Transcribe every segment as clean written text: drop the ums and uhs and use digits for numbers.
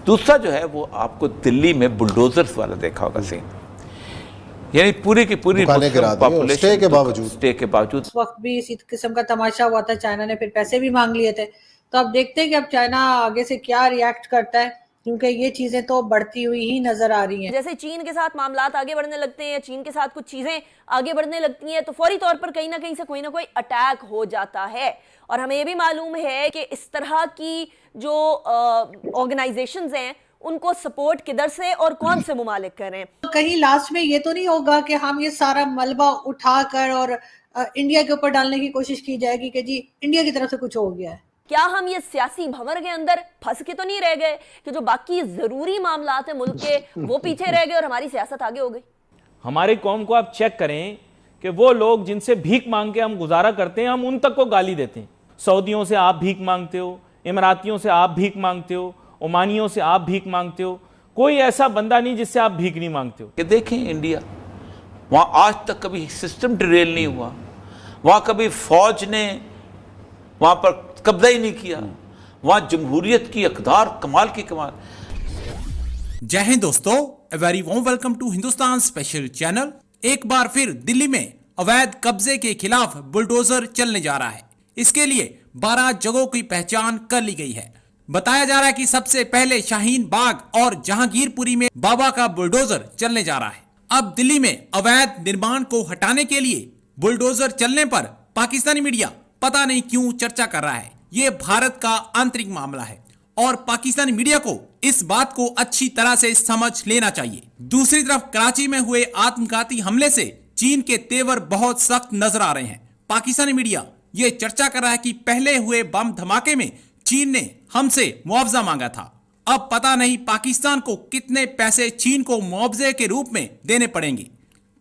दूसरा जो है वो आपको दिल्ली में बुलडोजर्स वाला देखा होगा सीन, यानी पूरी की पूरी पॉपुलेशन स्टे के बावजूद उस वक्त भी इसी किस्म का तमाशा हुआ था, चाइना ने फिर पैसे भी मांग लिए थे। तो अब देखते हैं कि अब चाइना आगे से क्या रिएक्ट करता है, क्योंकि ये चीजें तो बढ़ती हुई ही नजर आ रही हैं। जैसे चीन के साथ मामलात आगे बढ़ने लगते हैं, चीन के साथ कुछ चीजें आगे बढ़ने लगती हैं, तो फौरी तौर पर कहीं ना कहीं से कोई ना कोई अटैक हो जाता है। और हमें यह भी मालूम है कि इस तरह की जो ऑर्गेनाइजेशंस हैं उनको सपोर्ट किधर से और कौन से मुमालिक करें। तो कहीं लास्ट में ये तो नहीं होगा कि हम ये सारा मलबा उठाकर और इंडिया के ऊपर डालने की कोशिश की जाएगी कि जी इंडिया की तरफ से कुछ हो गया है। क्या हम ये सियासी भंवर के अंदर फंस के तो नहीं रह गए कि जो बाकी जरूरी मामलात हैं मुल्क के वो पीछे रह गए और हमारी सियासत आगे हो गई? हमारी कौम को आप चेक करें कि वो लोग जिनसे भीख मांग के हम गुजारा करते हैं, हम उन तक को गाली देते हैं। सऊदियों से आप भीख मांगते हो, इमरातियों से आप भीख मांगते हो, ओमानियों से आप भीख मांगते हो, कोई ऐसा बंदा नहीं जिससे आप भीख नहीं मांगते हो। कि देखें इंडिया, वहाँ आज तक कभी सिस्टम डिरेल नहीं हुआ, वहाँ कभी फौज ने वहाँ पर कब्जा ही नहीं किया, वहाँ जमहूरियत की अकदार कमाल की कमाल। जय हिंद दोस्तों, a very warm welcome to Hindustan special channel. एक बार फिर दिल्ली में अवैध कब्जे के खिलाफ बुलडोजर चलने जा रहा है। इसके लिए 12 जगहों की पहचान कर ली गई है। बताया जा रहा है कि सबसे पहले शाहीन बाग और जहांगीरपुरी में बाबा का बुलडोजर चलने जा रहा है। अब दिल्ली में अवैध निर्माण को हटाने के लिए बुलडोजर चलने पर पाकिस्तानी मीडिया पता नहीं क्यों चर्चा कर रहा है। ये भारत का आंतरिक मामला है और पाकिस्तानी मीडिया को इस बात को अच्छी तरह से समझ लेना चाहिए। दूसरी तरफ कराची में हुए आत्मघाती हमले से चीन के तेवर बहुत सख्त नजर आ रहे हैं। पाकिस्तानी मीडिया ये चर्चा कर रहा है कि पहले हुए बम धमाके में चीन ने हमसे मुआवजा मांगा था। अब पता नहीं पाकिस्तान को कितने पैसे चीन को मुआवजे के रूप में देने पड़ेंगे।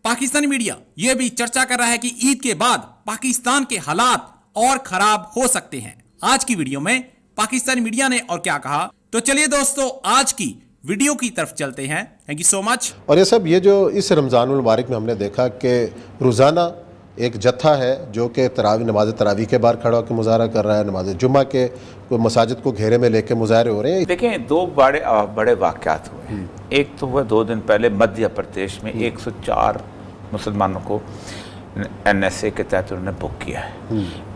पाकिस्तानी मीडिया यह भी चर्चा कर रहा है कि ईद के बाद पाकिस्तान के हालात और खराब हो सकते हैं। आज की वीडियो में पाकिस्तानी मीडिया ने और क्या कहा, तो चलिए दोस्तों आज की वीडियो की तरफ चलते हैं। Thank you so much. और ये सब ये जो इस रमज़ानुल मुबारक में हमने देखा कि रोज़ाना एक जत्था है जो कि नमाज तरावी के बाहर खड़ा होकर मुजाहरा कर रहा है, नमाज जुम्मा के मसाजिद को घेरे में लेके मुजाहरे हो रहे हैं। देखें, दो बड़े वाक़यात हुए। एक तो हुआ 2 दिन पहले मध्य प्रदेश में 104 मुसलमानों को NSA के तहत उन्होंने बुक किया है।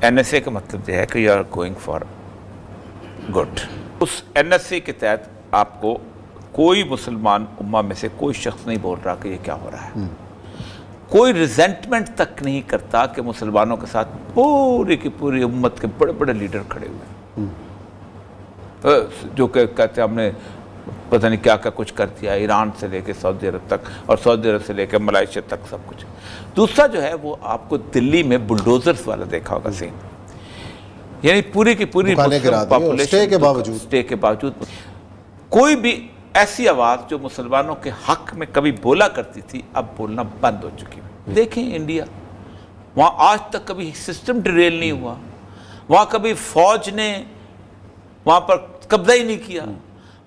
NSA का मतलब यह है कि you are going for good. उस NSA के तहत आपको कोई मुसलमान उम्मा में से कोई शख्स नहीं बोल रहा कि ये क्या हो रहा है। कोई रिजेंटमेंट तक नहीं करता कि मुसलमानों के साथ पूरी की पूरी उम्मत के बड़े बड़े लीडर खड़े हुए हैं जो कहते हैं हमने पता नहीं क्या क्या कुछ कर दिया, ईरान से लेके सऊदी अरब तक और सऊदी अरब से लेके मलेशिया तक सब कुछ। दूसरा जो है वो आपको दिल्ली में बुलडोजर्स वाला देखा होगा सीन, यानी पूरी की पूरी पॉपुलेशन स्टे के बावजूद कोई भी ऐसी आवाज़ जो मुसलमानों के हक में कभी बोला करती थी अब बोलना बंद हो चुकी है। देखें इंडिया, वहाँ आज तक कभी सिस्टम डिरेल नहीं हुआ, वहाँ कभी फौज ने वहाँ पर कब्जा ही नहीं किया,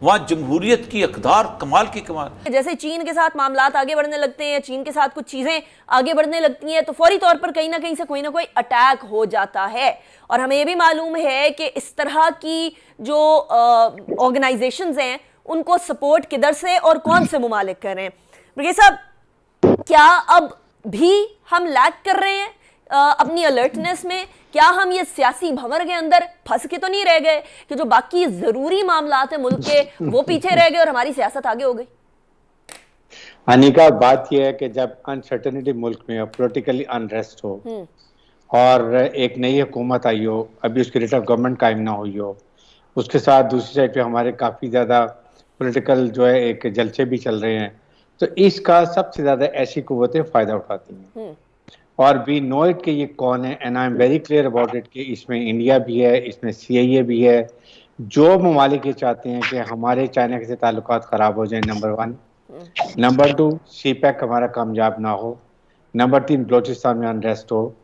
वहाँ जमहूरियत की अकदार कमाल की कमाल। जैसे चीन के साथ मामलात आगे बढ़ने लगते हैं, चीन के साथ कुछ चीजें आगे बढ़ने लगती हैं, तो फौरी तौर पर कहीं ना कहीं से कोई ना कोई अटैक हो जाता है। और हमें यह भी मालूम है कि इस तरह की जो ऑर्गेनाइजेशंस हैं उनको सपोर्ट किधर से और कौन से मुमालिक करें। ब्रिगेड साहब, क्या अब भी हम लैग कर रहे हैं अपनी अलर्टनेस में? क्या हम ये सियासी भंवर के अंदर फंस के तो नहीं रह गए कि जो बाकी जरूरी मामलात हैं मुल्क के वो पीछे रह गए और हमारी सियासत आगे हो गई? अनिका, बात यह है कि जब अनसर्टेनिटी मुल्क में हो, पॉलिटिकली अनरेस्ट हो और एक नई हुकूमत आई हो, अभी उसकी रिट ऑफ गवर्नमेंट कायम ना हुई हो, उसके साथ दूसरी साइड पे हमारे काफ़ी ज़्यादा पॉलिटिकल जो है एक जलसे भी चल रहे हैं, तो इसका सबसे ज़्यादा ऐसी कुव्वतें फ़ायदा उठाती हैं। और वी नो इट कि ये कौन है, and I am very clear about it कि इसमें इंडिया भी है, इसमें CIA भी है। जो ममालिक ये चाहते हैं कि हमारे चाइना के से ताल्लुकात ख़राब हो जाए, नंबर 1। नंबर 2, CPEC हमारा कामयाब ना हो। नंबर 3, बलोचिस्तान में अनरेस्ट हो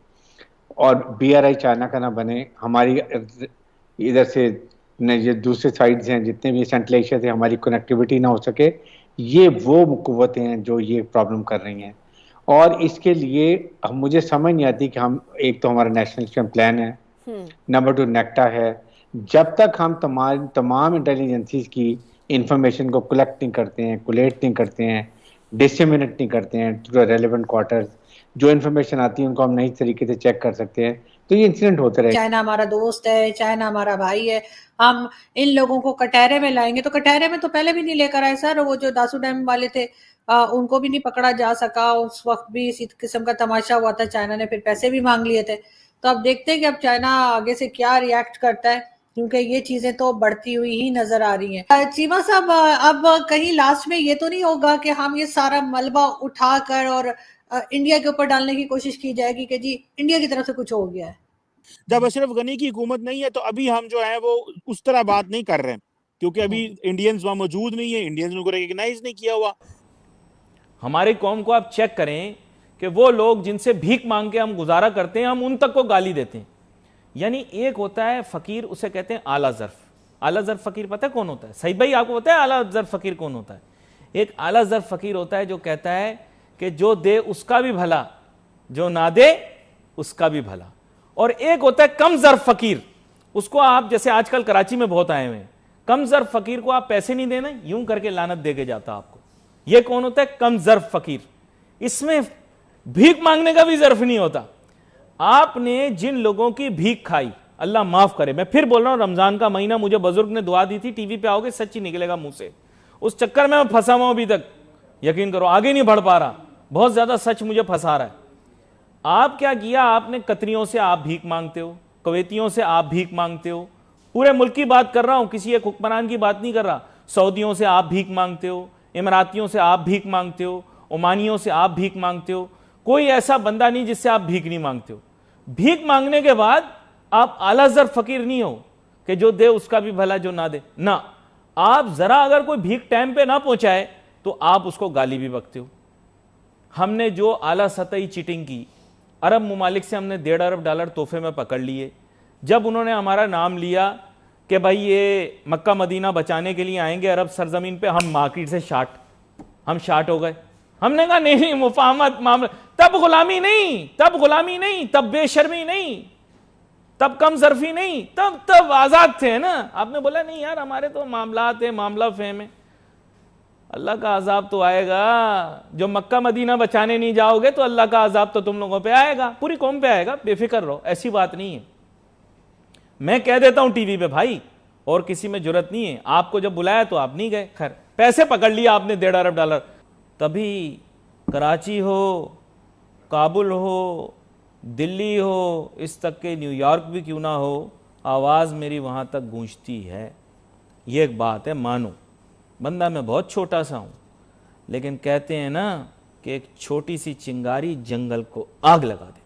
और BRI चाइना का ना बने। हमारी इधर से ये दूसरे साइड्स हैं जितने भी सेंट्रल एशिया से हमारी कनेक्टिविटी ना हो सके। ये वो कुव्वतें हैं जो ये प्रॉब्लम कर रही हैं। और इसके लिए मुझे समझ नहीं आती कि हम, एक तो हमारा नेशनल एक्शन प्लान है, नंबर 2 नेक्टा है। जब तक हम तमाम इंटेलिजेंसीज की इंफॉर्मेशन को कलेक्ट नहीं करते हैं, कोलेट नहीं करते हैं, डिसमिनेट नहीं करते हैं टू द रेलेवेंट क्वार्टर्स, जो इन्फॉर्मेशन आती है उनको हम नई तरीके से चेक कर सकते हैं, तो ये इंसिडेंट होते रहे। चाइना हमारा दोस्त है, चाइना हमारा भाई है, हम इन लोगों को कटहरे में लाएंगे। तो कटहरे में तो पहले भी नहीं लेकर आए सर, वो जो दासू डैम वाले थे उनको भी नहीं पकड़ा जा सका, उस वक्त भी इसी किस्म का तमाशा हुआ था, चाइना ने फिर पैसे भी मांग लिए थे। तो अब देखते हैं कि अब चाइना आगे से क्या रिएक्ट करता है, क्योंकि ये चीजें तो बढ़ती हुई ही नजर आ रही हैं। चीमा साहब, अब कहीं लास्ट में ये तो नहीं होगा कि हम ये सारा मलबा उठाकर और इंडिया के ऊपर डालने की कोशिश की जाएगी कि जी इंडिया की तरफ से कुछ हो गया है? जब अशरफ गनी की हुकूमत नहीं है तो अभी हम जो है वो उस तरह बात नहीं कर रहे हैं, क्योंकि अभी इंडियंस वहां मौजूद नहीं है, इंडियंस उनको रिकग्नाइज नहीं किया हुआ। हमारी कौम को आप चेक करें कि वो लोग जिनसे भीख मांग के हम गुजारा करते हैं, हम उन तक को गाली देते हैं। यानी एक होता है फकीर, उसे कहते हैं आला ज़र्फ। आला ज़र्फ फकीर पता है कौन होता है? सही भाई, आपको पता है आला ज़र्फ फकीर कौन होता है? एक आला ज़र्फ फकीर होता है जो कहता है कि जो दे उसका भी भला, जो ना दे उसका भी भला। और एक होता है कम ज़र्फ फकीर, उसको आप, जैसे आजकल कराची में बहुत आए हुए हैं, कम ज़र्फ फकीर को आप पैसे नहीं देना, यूं करके लानत दे के जाता आपको। यह कौन होता है? कम ज़र्फ फकीर। इसमें भीख मांगने का भी ज़र्फ नहीं होता। आपने जिन लोगों की भीख खाई, अल्लाह माफ करे, मैं फिर बोल रहा हूं, रमजान का महीना, मुझे बुजुर्ग ने दुआ दी थी, टीवी पे आओगे सच्ची निकलेगा मुंह से, उस चक्कर में मैं फंसा हुआ अभी तक, यकीन करो आगे नहीं बढ़ पा रहा, बहुत ज्यादा सच मुझे फंसा रहा है। आप क्या किया? आपने कतरियों से आप भीख मांगते हो, कवैतियों से आप भीख मांगते हो, पूरे मुल्क की बात कर रहा हूं, किसी एक हुक्मरान की बात नहीं कर रहा। सऊदियों से आप भीख मांगते हो, इमरातियों से आप भीख मांगते हो, ओमानियों से आप भीख मांगते हो। कोई ऐसा बंदा नहीं जिससे आप भीख नहीं मांगते हो। भीख मांगने के बाद आप आला ज़र्फ फकीर नहीं हो कि जो दे उसका भी भला, जो ना दे ना। आप जरा अगर कोई भीख टाइम पे ना पहुंचाए तो आप उसको गाली भी बकते हो। हमने जो आला सतही चीटिंग की, अरब ममालिक से हमने $1.5 अरब तोहफे में पकड़ लिए। जब उन्होंने हमारा नाम लिया कि भाई ये मक्का मदीना बचाने के लिए आएंगे अरब सरजमीन पे, हम मार्केट से हम शार्ट हो गए। हमने कहा नहीं, मुफाहमत मामला, तब गुलामी नहीं, तब बेशर्मी नहीं, तब कम ज़र्फी नहीं, तब आजाद थे ना। आपने बोला नहीं यार हमारे तो मामलात है, मामला फेम है। अल्लाह का अजाब तो आएगा, जो मक्का मदीना बचाने नहीं जाओगे तो अल्लाह का अजाब तो तुम लोगों पे आएगा, पूरी कौम पे आएगा, बेफिक्र रहो, ऐसी बात नहीं है। मैं कह देता हूं टीवी पे भाई, और किसी में जुर्रत नहीं है। आपको जब बुलाया तो आप नहीं गए, खैर पैसे पकड़ लिया आपने $1.5 अरब। तभी कराची हो, काबुल हो, दिल्ली हो, इस तक के न्यूयॉर्क भी क्यों ना हो, आवाज़ मेरी वहाँ तक गूंजती है। ये एक बात है, मानो बंदा मैं बहुत छोटा सा हूँ, लेकिन कहते हैं ना कि एक छोटी सी चिंगारी जंगल को आग लगा दे।